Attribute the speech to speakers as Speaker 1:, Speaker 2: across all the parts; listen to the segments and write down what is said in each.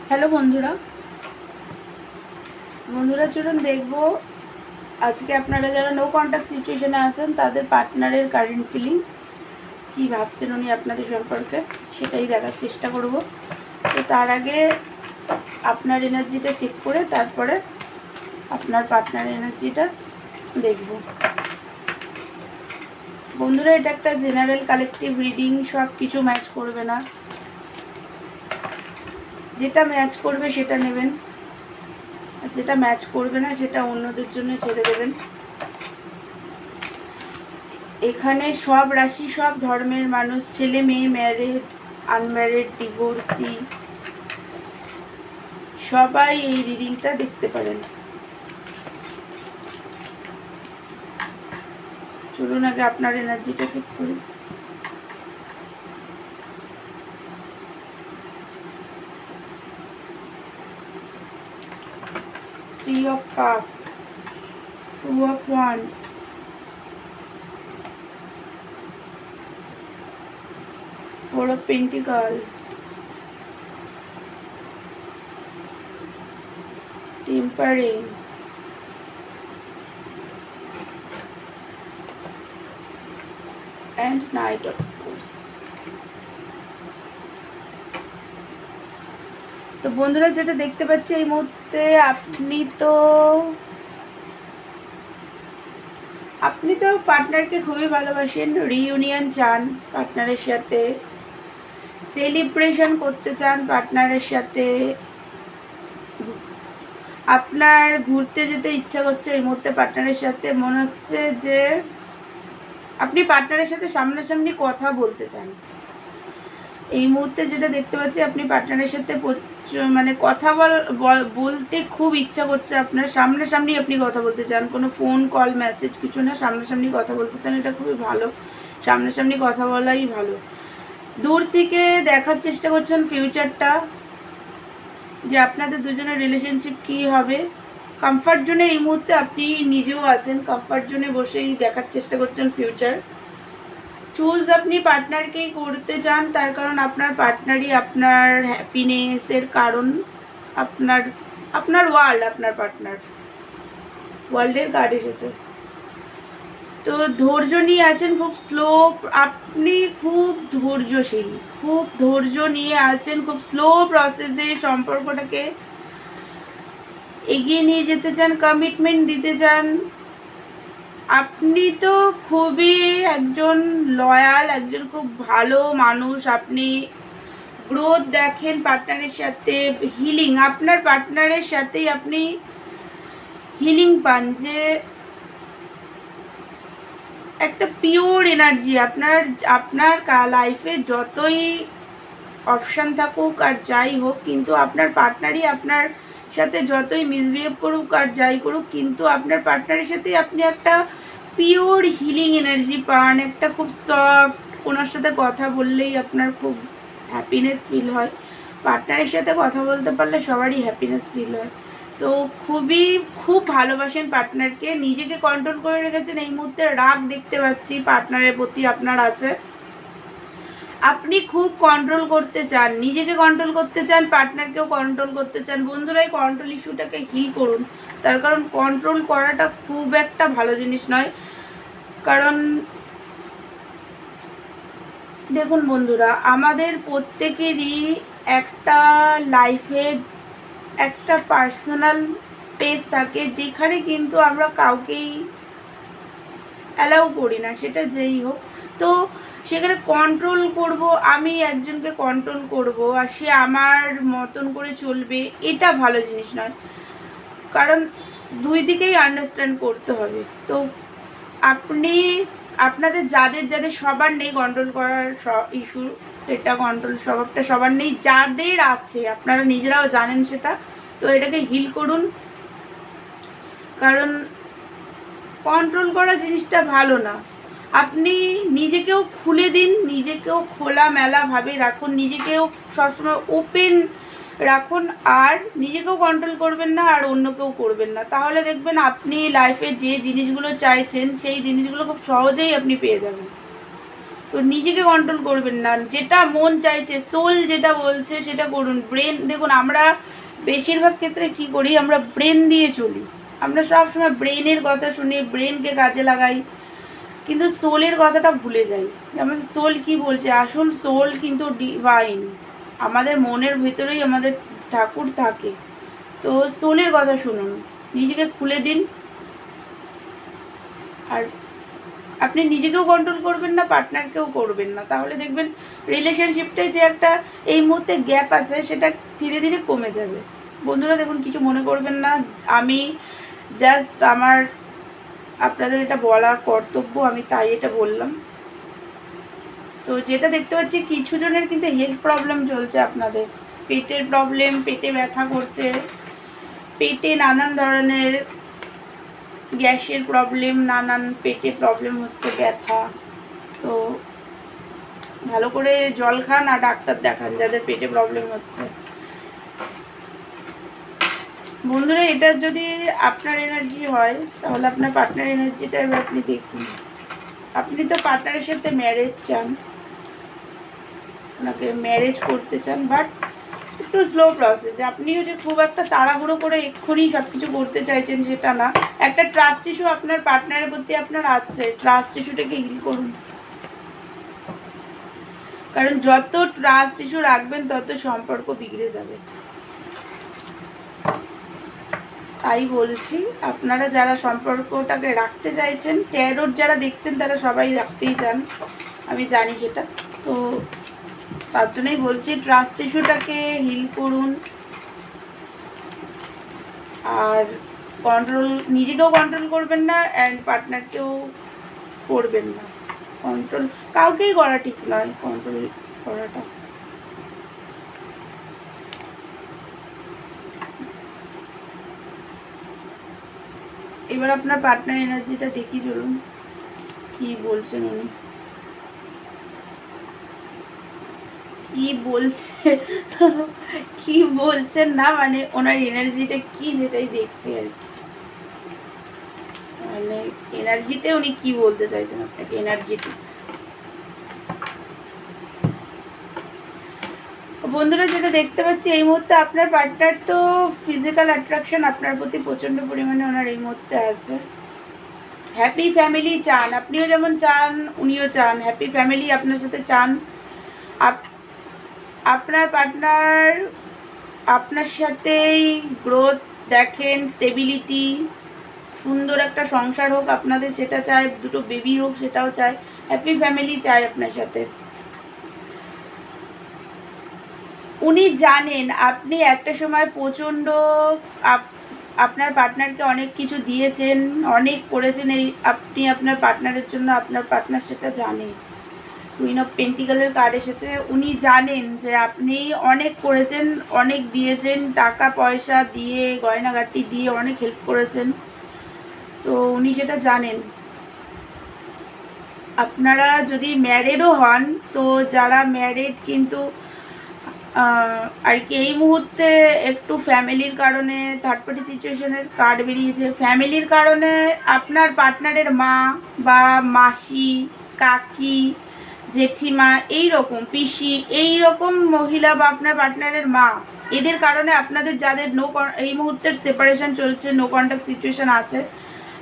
Speaker 1: Hello বন্ধুরা, চলুন দেখবো আজকে আপনারা যারা নো কন্ট্যাক্ট সিচুয়েশনে আছেন তাদের পার্টনারের কারেন্ট ফিলিংস কী ভাবছেন উনি আপনাদের সম্পর্কে, সেটাই দেখার চেষ্টা করব। তো তার আগে আপনার এনার্জিটা চেক করে তারপরে আপনার পার্টনারের এনার্জিটা দেখব। বন্ধুরা, এটা একটা জেনারেল কালেকটিভ রিডিং, সব কিছু ম্যাচ করবে না, যেটা ম্যাচ করবে সেটা নেবেন, যেটা ম্যাচ করবে না সেটা অন্যদের জন্য ছেড়ে দেবেন। এখানে সব রাশি, সব ধর্মের মানুষ, ছেলে মেয়ে, ম্যারিড, আনম্যারিড, ডিভোর্সি, সবাই এই রিডিংটা দেখতে পারেন। চলুন আগে আপনার এনার্জিটা চেক করি। Three of Cups, Two of Wands, Four of Pentacles, Temperance, and Knight of Swords. তো বন্ধুরা, যেটা দেখতে পাচ্ছি এই মুহূর্তে আপনি তো পার্টনারকে খুবই ভালোবাসেন, রিইউনিয়ন চান পার্টনারের সাথে, সেলিব্রেশন করতে চান পার্টনারের সাথে, আপনার ঘুরতে যেতে ইচ্ছা করছে এই মুহূর্তে পার্টনারের সাথে। মনে হচ্ছে যে আপনি পার্টনারের সাথে সামনাসামনি কথা বলতে চান। এই মুহূর্তে যেটা দেখতে পাচ্ছি, আপনি পার্টনারের সাথে মানে কথা বলতে খুব ইচ্ছা করছে আপনার, সামনাসামনি আপনি কথা বলতে চান, কোনো ফোন কল মেসেজ কিছু না, সামনাসামনি কথা বলতে চান। এটা খুবই ভালো, সামনাসামনি কথা বলাই ভালো। দূর থেকে দেখার চেষ্টা করছেন ফিউচারটা, যে আপনাদের দুজনের রিলেশনশিপ কী হবে। কমফর্ট জোনে এই মুহূর্তে আপনি নিজেও আছেন, কমফর্ট জোনে বসেই দেখার চেষ্টা করছেন ফিউচার। চুজ আপনি পার্টনারকেই করতে চান, তার কারণ আপনার পার্টনারই আপনার হ্যাপিনেসের কারণ। আপনার ওয়ার্ল্ড, আপনার পার্টনার ওয়ার্ল্ডের কার্ড এসেছে। তো ধৈর্য নিয়ে আছেন, খুব স্লো, আপনি খুব ধৈর্যশীল, খুব ধৈর্য নিয়ে আছেন, খুব স্লো প্রসেসে সম্পর্কটাকে এগিয়ে নিয়ে যেতে চান, কমিটমেন্ট দিতে চান। আপনি তো খুবই একজন লয়াল, একজন খুব ভালো মানুষ। আপনি গ্রোথ দেখেন পার্টনারের সাথে, হিলিং, আপনার পার্টনারের সাথেই আপনি হিলিং পান, যে একটা পিওর এনার্জি। আপনার লাইফে যতই অপশান থাকুক আর যাই হোক, কিন্তু আপনার পার্টনারই আপনার সাথে যতই মিসবিহেভ করুক আর যাই করুক, কিন্তু আপনার পার্টনারের সাথে আপনি একটা পিওর হিলিং এনার্জি পান, একটা খুব সফট, ওনার সাথে কথা বললেই আপনার খুব হ্যাপিনেস ফিল হয়। পার্টনারের সাথে কথা বলতে পারলে সবারই হ্যাপিনেস ফিল হয়। তো খুব ভালোবাসেন পার্টনারকে, নিজেকে কন্ট্রোল করে রেখেছেন। এই মুহূর্তে রাগ দেখতে পাচ্ছি পার্টনারের প্রতি আপনার আছে, আপনি খুব কন্ট্রোল করতে চান, নিজেকে কন্ট্রোল করতে চান, পার্টনারকেও কন্ট্রোল করতে চান। বন্ধুরা, এই কন্ট্রোল ইস্যুটাকে হিল করুন, তার কারণ কন্ট্রোল করাটা খুব একটা ভালো জিনিস নয়। কারণ দেখুন বন্ধুরা, আমাদের প্রত্যেকেরই একটা লাইফে একটা পার্সোনাল স্পেস থাকে, যেখানে কিন্তু আমরা কাউকেই অ্যালাউ করি না, সেটা যেই হোক। তো সেখানে কন্ট্রোল করব, আমি একজনকে কন্ট্রোল করব আর সে আমার মতন করে চলবে, এটা ভালো জিনিস নয়। কারণ দুই দিকেই আন্ডারস্ট্যান্ড করতে হবে। তো আপনাদের যাদের সবার নেই কন্ট্রোল করার ইস্যু, এটা কন্ট্রোল স্বভাবটা সবার নেই, যাদের আছে আপনারা নিজেরাও জানেন সেটা। তো এটাকে হিল করুন, কারণ কন্ট্রোল করা জিনিসটা ভালো না। আপনি নিজেকেও খুলে দিন, নিজেকেও খোলামেলাভাবে রাখুন, নিজেকেও সবসময় ওপেন রাখুন, আর নিজেকেও কন্ট্রোল করবেন না আর অন্যকেও করবেন না। তাহলে দেখবেন আপনি লাইফে যে জিনিসগুলো চাইছেন সেই জিনিসগুলো খুব সহজেই আপনি পেয়ে যাবেন। তো তো নিজেকে কন্ট্রোল করবেন না, যেটা মন চাইছে, সোল যেটা বলছে সেটা করুন। ব্রেন, দেখুন আমরা বেশিরভাগ ক্ষেত্রে কি করি, আমরা ব্রেন দিয়ে চলি, আমরা সবসময় ব্রেনের কথা শুনি, ব্রেনকে কাজে লাগাই, কিন্তু সোলের কথাটা ভুলে যাই। আমাদের সোল কি বলছে, আসল সোল কিন্তু ডিভাইন, আমাদের মনের ভিতরেই আমাদের ঠাকুর থাকে। তো সোলের কথা শুনুন, নিজেকে খুলে দিন। আর আপনি নিজেকেও কন্ট্রোল করবেন না, পার্টনারকেও করবেন না, তাহলে দেখবেন রিলেশনশিপটায় যে একটা এই মুহূর্তে গ্যাপ আছে সেটা ধীরে ধীরে কমে যাবে। বন্ধুরা দেখুন, কিছু মনে করবেন না, আমি জাস্ট আমার আপনাদের এটা বলার কর্তব্য, আমি তাই এটা বললাম। তো যেটা দেখতে পাচ্ছি, কিছু জনের কিন্তু হেলথ প্রবলেম চলছে, আপনাদের পেটের প্রবলেম, পেটে ব্যথা করছে, পেটে নানান ধরনের গ্যাসের প্রবলেম, নানান পেটে প্রবলেম হচ্ছে, ব্যথা। তো ভালো করে জল খান আর ডাক্তার দেখান যাদের পেটে প্রবলেম হচ্ছে। বন্ধুরা, এটা যদি আপনার এনার্জি হয় তাহলে আপনার পার্টনার এনার্জিটা এবার আপনি দেখুন। আপনি তো পার্টনারের সাথে ম্যারেজ চান, ওনাকে ম্যারেজ করতে চান, বাট একটু স্লো প্রসেস। আপনিও যে খুব একটা তাড়াহুড়ো করে এক্ষুনি সব কিছু করতে চাইছেন সেটা না। একটা ট্রাস্ট ইস্যু আপনার পার্টনারের প্রতি আপনার আছে, ট্রাস্ট ইস্যুটাকে হিল করুন। কারণ যত ট্রাস্ট ইস্যু রাখবেন তত সম্পর্ক বিগড়ে যাবে। তাই বলছি, আপনারা যারা সম্পর্কটাকে রাখতে চাইছেন, ট্যারোট যারা দেখছেন তারা সবাই রাখতেই চান, আমি জানি সেটা। তো তার জন্যই বলছি, ট্রাস্ট ইস্যুটাকে হিল করুন। আর কন্ট্রোল, নিজেকেও কন্ট্রোল করবেন না, অ্যান্ড পার্টনারকেও করবেন না। কন্ট্রোল কাউকেই করা ঠিক নয়, কন্ট্রোল করাটা। এবার আপনার পার্টনার এনার্জিটা দেখি, চলুন কি বলছেন উনি, কি বলছে কি বলছেন না, মানে ওনার এনার্জিটা কি সেটাই দেখছি আর কি। মানে এনার্জিতে উনি কি বলতে চাইছেন আপনাকে, এনার্জিটি। বন্ধুরা, যেটা দেখতে পাচ্ছি এই মুহূর্তে আপনার পার্টনার তো ফিজিক্যাল অ্যাট্রাকশন আপনার প্রতি প্রচণ্ড পরিমাণে ওনার এই মুহূর্তে আছে। হ্যাপি ফ্যামিলি চান, আপনিও যেমন চান উনিও চান, হ্যাপি ফ্যামিলি আপনার সাথে চান। আপনার পার্টনার আপনার সাথেই গ্রোথ দেখেন, স্টেবিলিটি, সুন্দর একটা সংসার হোক আপনাদের সেটা চায়, দুটো বেবি হোক সেটাও চায়, হ্যাপি ফ্যামিলি চায় আপনার সাথে। উনি জানেন আপনি একটা সময় প্রচণ্ড আপনার পার্টনারকে অনেক কিছু দিয়েছেন, অনেক করেছেন, এই আপনি আপনার পার্টনারের জন্য, আপনার পার্টনার সেটা জানে। কুইন অফ পেন্টিকেলের কার্ড এসেছে, উনি জানেন যে আপনি অনেক করেছেন, অনেক দিয়েছেন, টাকা পয়সা দিয়ে, গয়নাগাটি দিয়ে অনেক হেল্প করেছেন, তো উনি সেটা জানেন। আপনারা যদি ম্যারিডও হন, তো যারা ম্যারিড কিন্তু আর কি এই মুহূর্তে একটু ফ্যামিলির কারণে, থার্ড পার্টি সিচুয়েশনের কার্ড বেরিয়েছে, ফ্যামিলির কারণে আপনার পার্টনারের মা বা মাসি, কাকি, জেঠিমা, এই রকম পিসি, এই রকম মহিলা বা আপনার পার্টনারের মা, এদের কারণে আপনাদের যাদের এই মুহূর্তের সেপারেশন চলছে, নো কন্ট্যাক্ট সিচুয়েশন আছে,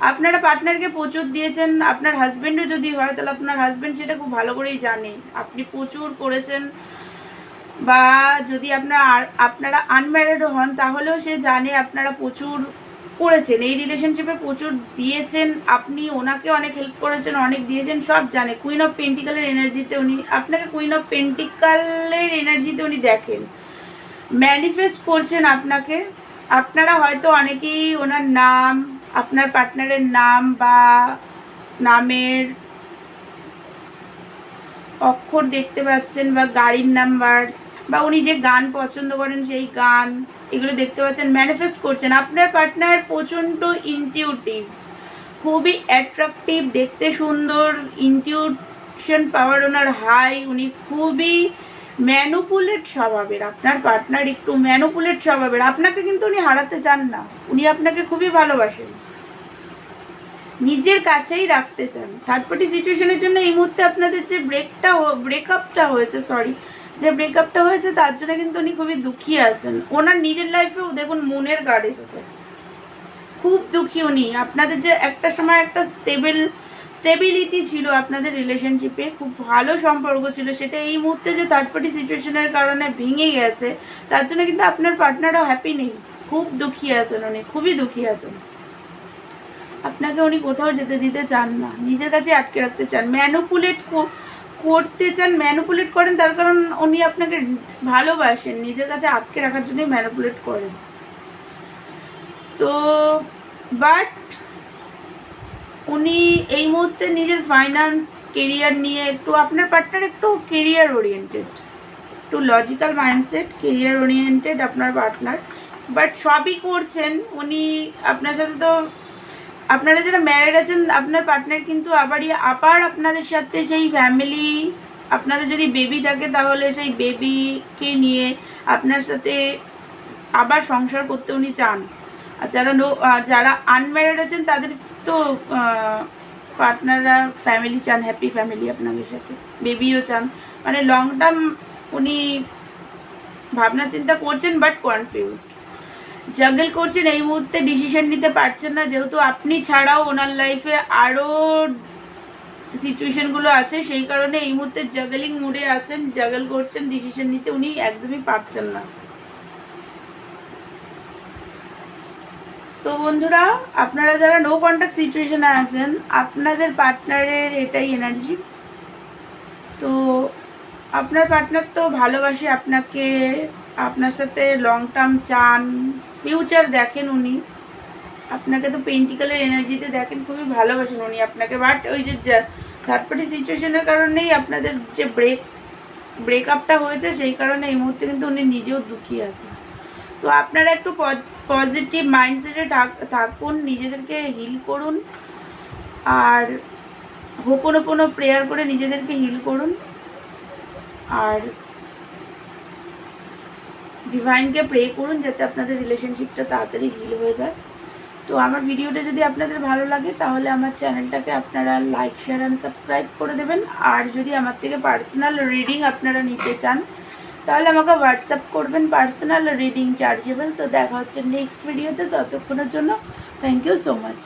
Speaker 1: আপনারা পার্টনারকে প্রচুর দিয়েছেন। আপনার হাজব্যান্ডও যদি হয় তাহলে আপনার হাজব্যান্ড সেটা খুব ভালো করেই জানে আপনি প্রচুর করেছেন, বা যদি আপনারা আনম্যারিডও হন তাহলেও সে জানে আপনারা প্রচুর করেছেন, এই রিলেশনশিপে প্রচুর দিয়েছেন, আপনি ওনাকে অনেক হেল্প করেছেন, অনেক দিয়েছেন, সব জানে। কুইন অফ পেন্টিকালের এনার্জিতে উনি আপনাকে, কুইন অফ পেন্টিকালের এনার্জিতে উনি দেখেন, ম্যানিফেস্ট করছেন আপনাকে। আপনারা হয়তো অনেকেই ওনার নাম, আপনার পার্টনারের নাম বা নামের অক্ষর দেখতে পাচ্ছেন, বা গাড়ির নাম্বার, বা উনি যে গান পছন্দ করেন সেই গান, এগুলো দেখতে পাচ্ছেন, ম্যানিফেস্ট করছেন। আপনার পার্টনার প্রচণ্ড ইনটিউটিভ, খুবই অ্যাট্রাকটিভ, দেখতে সুন্দর, ইনটিউশন পাওয়ার ওনার হাই, উনি খুবই ম্যানুপুলেট স্বভাবের। আপনার পার্টনার একটু ম্যানুপুলেট স্বভাবের, আপনাকে কিন্তু উনি হারাতে চান না, উনি আপনাকে খুবই ভালোবাসেন। নিজের কাছেই রাখতে চান। থার্ড পার্টি সিচুয়েশনের জন্য এই মুহূর্তে আপনাদের যে ব্রেকআপটা হয়েছে তার জন্য কিন্তু উনি খুবই দুঃখী আছেন। ওনার নিজের লাইফেও দেখুন মনের গার্ড এসেছে, খুব দুঃখী উনি। আপনাদের যে একটা সময় একটা স্টেবিলিটি ছিল আপনাদের রিলেশনশিপে, খুব ভালো সম্পর্ক ছিল, সেটা এই মুহূর্তে যে থার্ড পার্টি সিচুয়েশনের কারণে ভেঙে গেছে, তার জন্য কিন্তু আপনার পার্টনারও হ্যাপি নেই, খুব দুঃখী আছেন উনি, খুবই দুঃখী আছেন। আপনাকে উনি কোথাও যেতে দিতে চান না, নিজের কাছে আটকে রাখতে চান, ম্যানুপুলেট করেন, তার কারণ উনি আপনাকে ভালোবাসেন, নিজের কাছে আটকে রাখার জন্যই ম্যানুপুলেট করেন। তো বাট উনি এই মুহূর্তে নিজের ফাইন্যান্স কেরিয়ার নিয়ে একটু, আপনার পার্টনার একটু কেরিয়ার ওরিয়েন্টেড, একটু লজিক্যাল মাইন্ডসেট, কেরিয়ার ওরিয়েন্টেড আপনার পার্টনার। বাট সবই করছেন উনি আপনার সাথে। তো আপনারা যারা ম্যারিড আছেন, আপনার পার্টনার কিন্তু আবার আপনাদের সাথে সেই ফ্যামিলি, আপনাদের যদি বেবি থাকে তাহলে সেই বেবিকে নিয়ে আপনার সাথে আবার সংসার করতে উনি চান। আর যারা আনম্যারিড আছেন তাদের তো পার্টনাররা ফ্যামিলি চান, হ্যাপি ফ্যামিলি আপনাদের সাথে, বেবিও চান, মানে লং টার্ম উনি ভাবনা চিন্তা করছেন, বাট কনফিউজড, জাগল করছেন, এই মুহূর্তে ডিসিশন নিতে পারছেন না, যেহেতু আপনি ছাড়াও ওনার লাইফে আরও সিচুয়েশনগুলো আছে, সেই কারণে এই মুহূর্তে জাগলিং মুডে আছেন, জাগল করছেন, ডিসিশন নিতে উনি একদমই পারছেন না। তো বন্ধুরা, আপনারা যারা নো কন্ট্যাক্ট সিচুয়েশনে আছেন, আপনাদের পার্টনারের এটাই এনার্জি। তো আপনার পার্টনার তো ভালোবাসে আপনাকে, আপনার সাথে লং টার্ম চান, ফিউচার দেখেন উনি, আপনাকে তো পেন্টিক্যালের এনার্জিতে দেখেন, খুবই ভালোবাসেন উনি আপনাকে। বাট ওই যে থার্ড পার্টি সিচুয়েশনের কারণেই আপনাদের যে ব্রেকআপটা হয়েছে, সেই কারণে এই মুহূর্তে কিন্তু উনি নিজেও দুঃখী আছেন। তো আপনারা একটু পজিটিভ মাইন্ডসেটে থাকুন, নিজেদেরকে হিল করুন, আর হোপোনোপোনো প্রেয়ার করে নিজেদেরকে হিল করুন, আর ডিভাইনকে প্রে করুন যাতে আপনাদের রিলেশনশিপটা তাড়াতাড়ি হিল হয়ে যায়। তো আমার ভিডিওটা যদি আপনাদের ভালো লাগে তাহলে আমার চ্যানেলটাকে আপনারা লাইক, শেয়ার অ্যান্ড সাবস্ক্রাইব করে দেবেন। আর যদি আমার থেকে পার্সোনাল রিডিং আপনারা নিতে চান তাহলে আমাকে হোয়াটসঅ্যাপ করবেন, পার্সোনাল রিডিং চার্জেবল। তো দেখা হচ্ছে নেক্সট ভিডিওতে, ততক্ষণের জন্য থ্যাংক ইউ সো মাচ।